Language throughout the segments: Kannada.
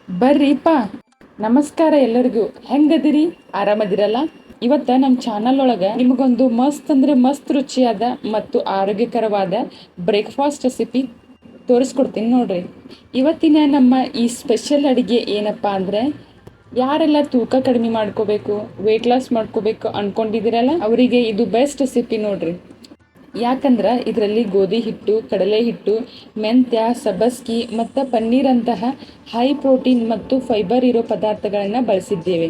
ಬರ್ರಿಪ್ಪ. ನಮಸ್ಕಾರ ಎಲ್ಲರಿಗೂ. ಹೆಂಗದಿರಿ? ಆರಾಮದಿರಲ್ಲ? ಇವತ್ತ ನಮ್ಮ ಚಾನಲ್ ಒಳಗೆ ನಿಮಗೊಂದು ಮಸ್ತ್ ಅಂದ್ರೆ ಮಸ್ತ್ ರುಚಿಯಾದ ಮತ್ತು ಆರೋಗ್ಯಕರವಾದ ಬ್ರೇಕ್ಫಾಸ್ಟ್ ರೆಸಿಪಿ ತೋರಿಸ್ಕೊಡ್ತೀನಿ ನೋಡ್ರಿ. ಇವತ್ತಿನ ನಮ್ಮ ಈ ಸ್ಪೆಷಲ್ ಅಡುಗೆ ಏನಪ್ಪ ಅಂದರೆ, ಯಾರೆಲ್ಲ ತೂಕ ಕಡಿಮೆ ಮಾಡ್ಕೋಬೇಕು, ವೆಯ್ಟ್ ಲಾಸ್ ಮಾಡ್ಕೋಬೇಕು ಅಂದ್ಕೊಂಡಿದ್ದೀರಲ್ಲ, ಅವರಿಗೆ ಇದು ಬೆಸ್ಟ್ ರೆಸಿಪಿ ನೋಡ್ರಿ. ಯಾಕಂದ್ರೆ ಇದರಲ್ಲಿ ಗೋಧಿ ಹಿಟ್ಟು, ಕಡಲೆ ಹಿಟ್ಟು, ಮೆಂತ್ಯ, ಸಬ್ಬಸ್ಗಿ ಮತ್ತು ಪನ್ನೀರಂತಹ ಹೈ ಪ್ರೋಟೀನ್ ಮತ್ತು ಫೈಬರ್ ಇರೋ ಪದಾರ್ಥಗಳನ್ನು ಬಳಸಿದ್ದೇವೆ.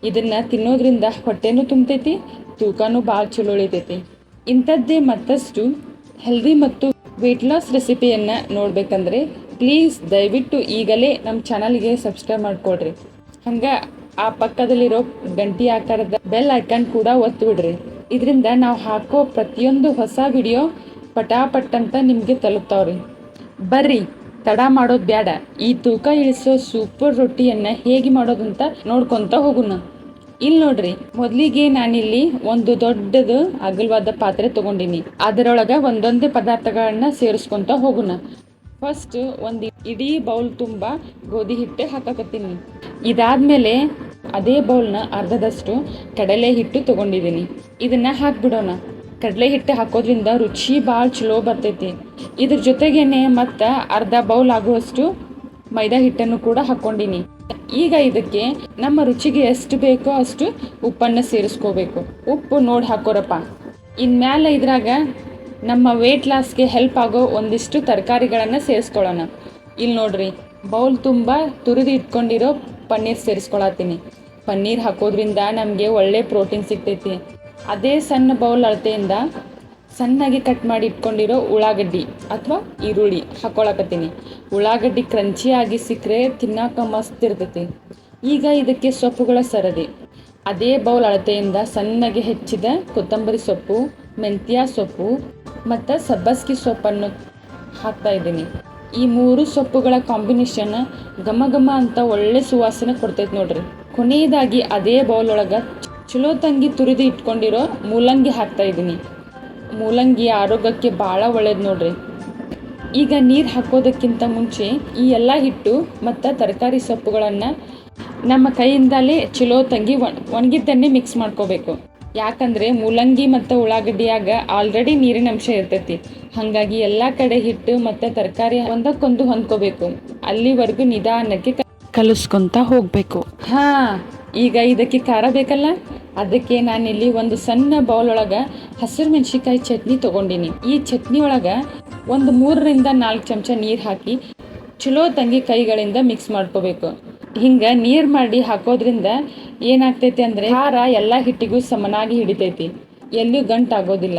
ಇದನ್ನು ತಿನ್ನೋದ್ರಿಂದ ಹೊಟ್ಟೆನೂ ತುಂಬ್ತೈತಿ, ತೂಕನೂ ಭಾಳ ಚಲೋ ಉಳಿತೈತಿ. ಇಂಥದ್ದೇ ಮತ್ತಷ್ಟು ಹೆಲ್ದಿ ಮತ್ತು ವೆಯ್ಟ್ ಲಾಸ್ ರೆಸಿಪಿಯನ್ನು ನೋಡಬೇಕಂದ್ರೆ ಪ್ಲೀಸ್ ದಯವಿಟ್ಟು ಈಗಲೇ ನಮ್ಮ ಚಾನಲ್ಗೆ ಸಬ್ಸ್ಕ್ರೈಬ್ ಮಾಡಿಕೊಡ್ರಿ. ಹಂಗೆ ಆ ಪಕ್ಕದಲ್ಲಿರೋ ಗಂಟಿ ಆಕಾರದ ಬೆಲ್ ಐಕಾನ್ ಕೂಡ ಒತ್ತು ಬಿಡ್ರಿ. ಇದರಿಂದ ನಾವು ಹಾಕೋ ಪ್ರತಿಯೊಂದು ಹೊಸ ವಿಡಿಯೋ ಪಟಾಪಟ್ ಅಂತ ನಿಮಗೆ ತಲುಪ್ತಾವ್ರಿ. ಬರ್ರಿ, ತಡ ಮಾಡೋದು ಬೇಡ. ಈ ತೂಕ ಇಳಿಸೋ ಸೂಪರ್ ರೊಟ್ಟಿಯನ್ನು ಹೇಗೆ ಮಾಡೋದಂತ ನೋಡ್ಕೊತ ಹೋಗೋಣ. ಇಲ್ಲಿ ನೋಡ್ರಿ, ಮೊದಲಿಗೆ ನಾನಿಲ್ಲಿ ಒಂದು ದೊಡ್ಡದು ಅಗಲವಾದ ಪಾತ್ರೆ ತೊಗೊಂಡಿನಿ. ಅದರೊಳಗೆ ಒಂದೊಂದೇ ಪದಾರ್ಥಗಳನ್ನ ಸೇರಿಸ್ಕೊತ ಹೋಗೋಣ. ಫಸ್ಟ್ ಒಂದು ಇಡೀ ಬೌಲ್ ತುಂಬ ಗೋಧಿ ಹಿಟ್ಟು ಹಾಕಕತ್ತೀನಿ. ಇದಾದ್ಮೇಲೆ ಅದೇ ಬೌಲ್ನ ಅರ್ಧದಷ್ಟು ಕಡಲೆ ಹಿಟ್ಟು ತೊಗೊಂಡಿದ್ದೀನಿ. ಇದನ್ನು ಹಾಕ್ಬಿಡೋಣ. ಕಡಲೆ ಹಿಟ್ಟು ಹಾಕೋದ್ರಿಂದ ರುಚಿ ಭಾಳ ಚಲೋ ಬರ್ತೈತಿ. ಇದ್ರ ಜೊತೆಗೇನೆ ಮತ್ತು ಅರ್ಧ ಬೌಲ್ ಆಗುವಷ್ಟು ಮೈದಾ ಹಿಟ್ಟನ್ನು ಕೂಡ ಹಾಕ್ಕೊಂಡಿನಿ. ಈಗ ಇದಕ್ಕೆ ನಮ್ಮ ರುಚಿಗೆ ಎಷ್ಟು ಬೇಕೋ ಅಷ್ಟು ಉಪ್ಪನ್ನು ಸೇರಿಸ್ಕೋಬೇಕು. ಉಪ್ಪು ನೋಡಿ ಹಾಕೋರಪ್ಪ. ಇನ್ಮ್ಯಾಲೆ ಇದ್ರಾಗ ನಮ್ಮ ವೆಯ್ಟ್ ಲಾಸ್ಗೆ ಹೆಲ್ಪ್ ಆಗೋ ಒಂದಿಷ್ಟು ತರಕಾರಿಗಳನ್ನು ಸೇರಿಸ್ಕೊಳ್ಳೋಣ. ಇಲ್ಲಿ ನೋಡ್ರಿ, ಬೌಲ್ ತುಂಬ ತುರಿದು ಇಟ್ಕೊಂಡಿರೋ ಪನ್ನೀರ್ ಸೇರಿಸ್ಕೊಳತ್ತೀನಿ. ಪನ್ನೀರ್ ಹಾಕೋದ್ರಿಂದ ನಮಗೆ ಒಳ್ಳೆ ಪ್ರೋಟೀನ್ ಸಿಗ್ತೈತಿ. ಅದೇ ಸಣ್ಣ ಬೌಲ್ ಅಳತೆಯಿಂದ ಸಣ್ಣಗೆ ಕಟ್ ಮಾಡಿ ಇಟ್ಕೊಂಡಿರೋ ಉಳ್ಳಾಗಡ್ಡಿ ಅಥವಾ ಈರುಳ್ಳಿ ಹಾಕ್ಕೊಳಕತ್ತೀನಿ. ಉಳ್ಳಾಗಡ್ಡಿ ಕ್ರಂಚಿಯಾಗಿ ಸಿಕ್ಕರೆ ತಿನ್ನೋಕೆ ಮಸ್ತ್ ಇರ್ತೈತಿ. ಈಗ ಇದಕ್ಕೆ ಸೊಪ್ಪುಗಳ ಸರದಿ. ಅದೇ ಬೌಲ್ ಅಳತೆಯಿಂದ ಸಣ್ಣಗೆ ಹೆಚ್ಚಿದ ಕೊತ್ತಂಬರಿ ಸೊಪ್ಪು, ಮೆಂತ್ಯ ಸೊಪ್ಪು ಮತ್ತು ಸಬ್ಬಸ್ಗಿ ಸೊಪ್ಪನ್ನು ಹಾಕ್ತಾ ಇದ್ದೀನಿ. ಈ ಮೂರು ಸೊಪ್ಪುಗಳ ಕಾಂಬಿನೇಷನ್ ಘಮ ಘಮ ಅಂತ ಒಳ್ಳೆ ಸುವಾಸನೆ ಕೊಡ್ತೈತೆ ನೋಡ್ರಿ. ಕೊನೆಯದಾಗಿ ಅದೇ ಬೌಲ್ ಒಳಗೆ ಚಲೋ ತಂಗಿ ತುರಿದು ಇಟ್ಕೊಂಡಿರೋ ಮೂಲಂಗಿ ಹಾಕ್ತಾ ಇದ್ದೀನಿ. ಮೂಲಂಗಿ ಆರೋಗ್ಯಕ್ಕೆ ಭಾಳ ಒಳ್ಳೇದು ನೋಡ್ರಿ. ಈಗ ನೀರು ಹಾಕೋದಕ್ಕಿಂತ ಮುಂಚೆ ಈ ಎಲ್ಲ ಹಿಟ್ಟು ಮತ್ತು ತರಕಾರಿ ಸೊಪ್ಪುಗಳನ್ನು ನಮ್ಮ ಕೈಯಿಂದಲೇ ಚಲೋ ತಂಗಿ ಒಣಗಿದ್ದನ್ನೇ ಮಿಕ್ಸ್ ಮಾಡ್ಕೋಬೇಕು. ಯಾಕಂದರೆ ಮೂಲಂಗಿ ಮತ್ತು ಉಳ್ಳಾಗಡ್ಡಿಯಾಗ ಆಲ್ರೆಡಿ ನೀರಿನ ಅಂಶ ಇರ್ತೈತಿ. ಹಾಗಾಗಿ ಎಲ್ಲ ಕಡೆ ಹಿಟ್ಟು ಮತ್ತು ತರಕಾರಿ ಒಂದಕ್ಕೊಂದು ಹೊಂದ್ಕೋಬೇಕು. ಅಲ್ಲಿವರೆಗೂ ನಿಧಾನಕ್ಕೆ ಕಲಿಸ್ಕೊತ ಹೋಗಬೇಕು. ಹಾಂ, ಈಗ ಇದಕ್ಕೆ ಖಾರ ಬೇಕಲ್ಲ, ಅದಕ್ಕೆ ನಾನಿಲ್ಲಿ ಒಂದು ಸಣ್ಣ ಬೌಲ್ ಒಳಗೆ ಹಸಿರು ಮೆಣಸಿನ್ಕಾಯಿ ಚಟ್ನಿ ತೊಗೊಂಡಿನಿ. ಈ ಚಟ್ನಿ ಒಳಗೆ ಒಂದು 3ರಿಂದ 4 ಚಮಚ ನೀರು ಹಾಕಿ ಚಲೋ ತಂಗಿ ಕೈಗಳಿಂದ ಮಿಕ್ಸ್ ಮಾಡ್ಕೋಬೇಕು. ಹಿಂಗೆ ನೀರು ಮಾಡಿ ಹಾಕೋದ್ರಿಂದ ಏನಾಗ್ತೈತಿ ಅಂದರೆ ಖಾರ ಎಲ್ಲ ಹಿಟ್ಟಿಗೂ ಸಮನಾಗಿ ಹಿಡಿತೈತಿ, ಎಲ್ಲೂ ಗಂಟಾಗೋದಿಲ್ಲ.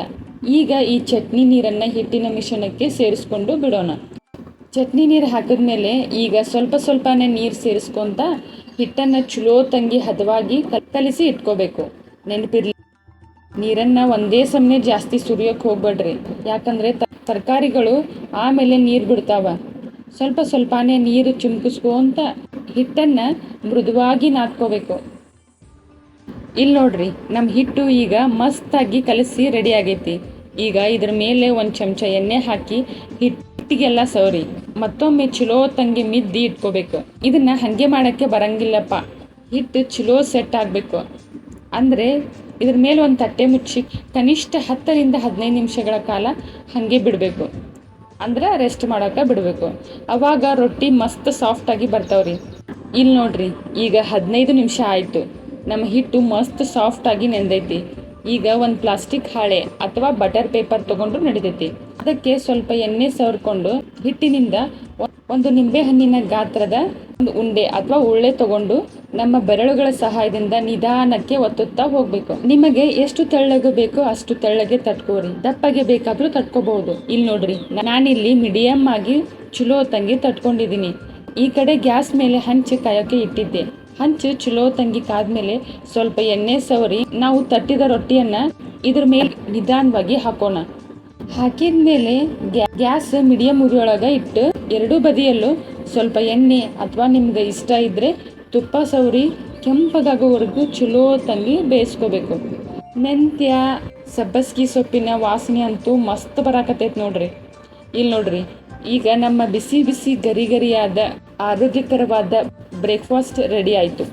ಈಗ ಈ ಚಟ್ನಿ ನೀರನ್ನು ಹಿಟ್ಟಿನ ಮಿಶ್ರಣಕ್ಕೆ ಸೇರಿಸ್ಕೊಂಡು ಬಿಡೋಣ. ಚಟ್ನಿ ನೀರು ಹಾಕಿದ್ಮೇಲೆ ಈಗ ಸ್ವಲ್ಪ ಸ್ವಲ್ಪನೇ ನೀರು ಸೇರಿಸ್ಕೊತ ಹಿಟ್ಟನ್ನು ಚಲೋ ತಂಗಿ ಹದವಾಗಿ ಕಲಿಸಿ ಇಟ್ಕೋಬೇಕು. ನೆನಪಿರ್ಲಿ, ನೀರನ್ನು ಒಂದೇ ಸಮನೆ ಜಾಸ್ತಿ ಸುರಿಯೋಕೆ ಹೋಗ್ಬೇಡ್ರಿ. ಯಾಕಂದರೆ ತರಕಾರಿಗಳು ಆಮೇಲೆ ನೀರು ಬಿಡ್ತಾವ. ಸ್ವಲ್ಪ ಸ್ವಲ್ಪನೇ ನೀರು ಚಿಮ್ಕಿಸ್ಕೊಂತ ಹಿಟ್ಟನ್ನು ಮೃದುವಾಗಿ ನಾದ್ಕೋಬೇಕು. ಇಲ್ಲಿ ನೋಡ್ರಿ, ನಮ್ಮ ಹಿಟ್ಟು ಈಗ ಮಸ್ತಾಗಿ ಕಲಸಿ ರೆಡಿ ಆಗೈತಿ. ಈಗ ಇದ್ರ ಮೇಲೆ ಒಂದು ಚಮಚ ಎಣ್ಣೆ ಹಾಕಿ ಹಿಟ್ಟಿಗೆಲ್ಲ ಸವರಿ ಮತ್ತೊಮ್ಮೆ ಚಲೋ ತಂಗಿ ಮಿದ್ದಿ ಇಟ್ಕೋಬೇಕು. ಇದನ್ನು ಹಾಗೆ ಮಾಡೋಕ್ಕೆ ಬರಂಗಿಲ್ಲಪ್ಪ. ಹಿಟ್ಟು ಚಲೋ ಸೆಟ್ ಆಗಬೇಕು ಅಂದರೆ ಇದ್ರ ಮೇಲೆ ಒಂದು ತಟ್ಟೆ ಮುಚ್ಚಿ ಕನಿಷ್ಠ 10ರಿಂದ 15 ನಿಮಿಷಗಳ ಕಾಲ ಹಾಗೆ ಬಿಡಬೇಕು. ಅಂದ್ರೆ ರೆಸ್ಟ್ ಮಾಡೋಕೆ ಬಿಡಬೇಕು. ಅವಾಗ ರೊಟ್ಟಿ ಮಸ್ತ್ ಸಾಫ್ಟಾಗಿ ಬರ್ತಾವ್ರಿ. ಇಲ್ಲಿ ನೋಡ್ರಿ, ಈಗ 15 ನಿಮಿಷ ಆಯಿತು. ನಮ್ಮ ಹಿಟ್ಟು ಮಸ್ತ್ ಸಾಫ್ಟಾಗಿ ನೆಂದೈತಿ. ಈಗ ಒಂದು ಪ್ಲಾಸ್ಟಿಕ್ ಹಾಳೆ ಅಥವಾ ಬಟರ್ ಪೇಪರ್ ತೊಗೊಂಡ್ರು ನಡಿತೈತಿ. ಅದಕ್ಕೆ ಸ್ವಲ್ಪ ಎಣ್ಣೆ ಸವರ್ಕೊಂಡು ಹಿಟ್ಟಿನಿಂದ ಒಂದು ನಿಂಬೆಹಣ್ಣಿನ ಗಾತ್ರದ ಒಂದು ಉಂಡೆ ಅಥವಾ ಉಳ್ಳೆ ತಗೊಂಡು ನಮ್ಮ ಬೆರಳುಗಳ ಸಹಾಯದಿಂದ ನಿಧಾನಕ್ಕೆ ಒತ್ತುತ್ತಾ ಹೋಗಬೇಕು. ನಿಮಗೆ ಎಷ್ಟು ತೆಳ್ಳಗೆ ಬೇಕೋ ಅಷ್ಟು ತೆಳ್ಳಗೆ ತಟ್ಕೋರಿ. ದಪ್ಪಗೆ ಬೇಕಾದರೂ ತಟ್ಕೋಬಹುದು. ಇಲ್ಲಿ ನೋಡ್ರಿ, ನಾನಿಲ್ಲಿ ಮೀಡಿಯಮ್ ಆಗಿ ಚಲೋ ತಂಗಿ ತಟ್ಕೊಂಡಿದ್ದೀನಿ. ಈ ಕಡೆ ಗ್ಯಾಸ್ ಮೇಲೆ ಹಂಚು ಕಾಯೋಕ್ಕೆ ಇಟ್ಟಿದ್ದೆ. ಹಂಚು ಚಲೋ ತಂಗಿ ಕಾದ್ಮೇಲೆ ಸ್ವಲ್ಪ ಎಣ್ಣೆ ಸವರಿ ನಾವು ತಟ್ಟಿದ ರೊಟ್ಟಿಯನ್ನು ಇದ್ರ ಮೇಲೆ ನಿಧಾನವಾಗಿ ಹಾಕೋಣ. ಹಾಕಿದ ಮೇಲೆ ಗ್ಯಾಸ್ ಮೀಡಿಯಮ್ ಉರಿಯೊಳಗೆ ಇಟ್ಟು ಎರಡೂ ಬದಿಯಲ್ಲೂ ಸ್ವಲ್ಪ ಎಣ್ಣೆ ಅಥವಾ ನಿಮ್ಗೆ ಇಷ್ಟ ಇದ್ದರೆ ತುಪ್ಪ ಸವರಿ ಕೆಂಪಗಾಗೋವರೆಗೂ ಚಲೋ ತಂಗಿ ಬೇಯಿಸ್ಕೋಬೇಕು. ಮೆಂತ್ಯ ಸಬ್ಬಸ್ಗಿ ಸೊಪ್ಪಿನ ವಾಸನೆ ಅಂತೂ ಮಸ್ತ್ ಬರಾಕತ್ತೈತೆ ನೋಡ್ರಿ. ಇಲ್ಲಿ ನೋಡ್ರಿ, ಈಗ ನಮ್ಮ ಬಿಸಿ ಬಿಸಿ ಗರಿ ಗರಿಯಾದ ಆರೋಗ್ಯಕರವಾದ ಬ್ರೇಕ್ಫಾಸ್ಟ್ ರೆಡಿ ಆಯಿತು.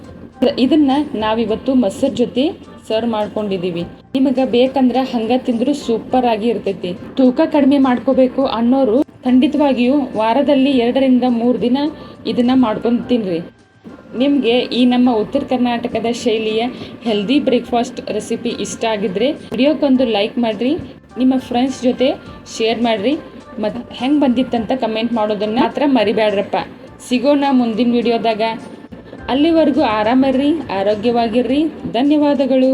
ಇದನ್ನ ನಾವಿವತ್ತು ಮೊಸರು ಜೊತೆ ಸರ್ವ್ ಮಾಡ್ಕೊಂಡಿದ್ದೀವಿ. ನಿಮಗೆ ಬೇಕಂದ್ರೆ ಹಂಗ ತಿಂದ್ರು ಸೂಪರ್ ಆಗಿ ಇರ್ತೈತಿ. ತೂಕ ಕಡಿಮೆ ಮಾಡ್ಕೋಬೇಕು ಅನ್ನೋರು ಖಂಡಿತವಾಗಿಯೂ ವಾರದಲ್ಲಿ 2 ರಿಂದ 3 ದಿನ ಇದನ್ನ ಮಾಡ್ಕೊಂಡು ತಿನ್ರಿ. ನಿಮಗೆ ಈ ನಮ್ಮ ಉತ್ತರ ಕರ್ನಾಟಕದ ಶೈಲಿಯ ಹೆಲ್ದಿ ಬ್ರೇಕ್ಫಾಸ್ಟ್ ರೆಸಿಪಿ ಇಷ್ಟ ಆಗಿದ್ರೆ ವಿಡಿಯೋಕ್ಕೊಂದು ಲೈಕ್ ಮಾಡಿರಿ, ನಿಮ್ಮ ಫ್ರೆಂಡ್ಸ್ ಜೊತೆ ಶೇರ್ ಮಾಡಿರಿ ಮತ್ತು ಹೆಂಗೆ ಬಂದಿತ್ತಂತ ಕಮೆಂಟ್ ಮಾಡೋದನ್ನು ಮಾತ್ರ ಮರಿಬೇಡ್ರಪ್ಪ. ಸಿಗೋಣ ಮುಂದಿನ ವಿಡಿಯೋದಾಗ. ಅಲ್ಲಿವರೆಗೂ ಆರಾಮಿರ್ರಿ, ಆರೋಗ್ಯವಾಗಿರ್ರಿ. ಧನ್ಯವಾದಗಳು.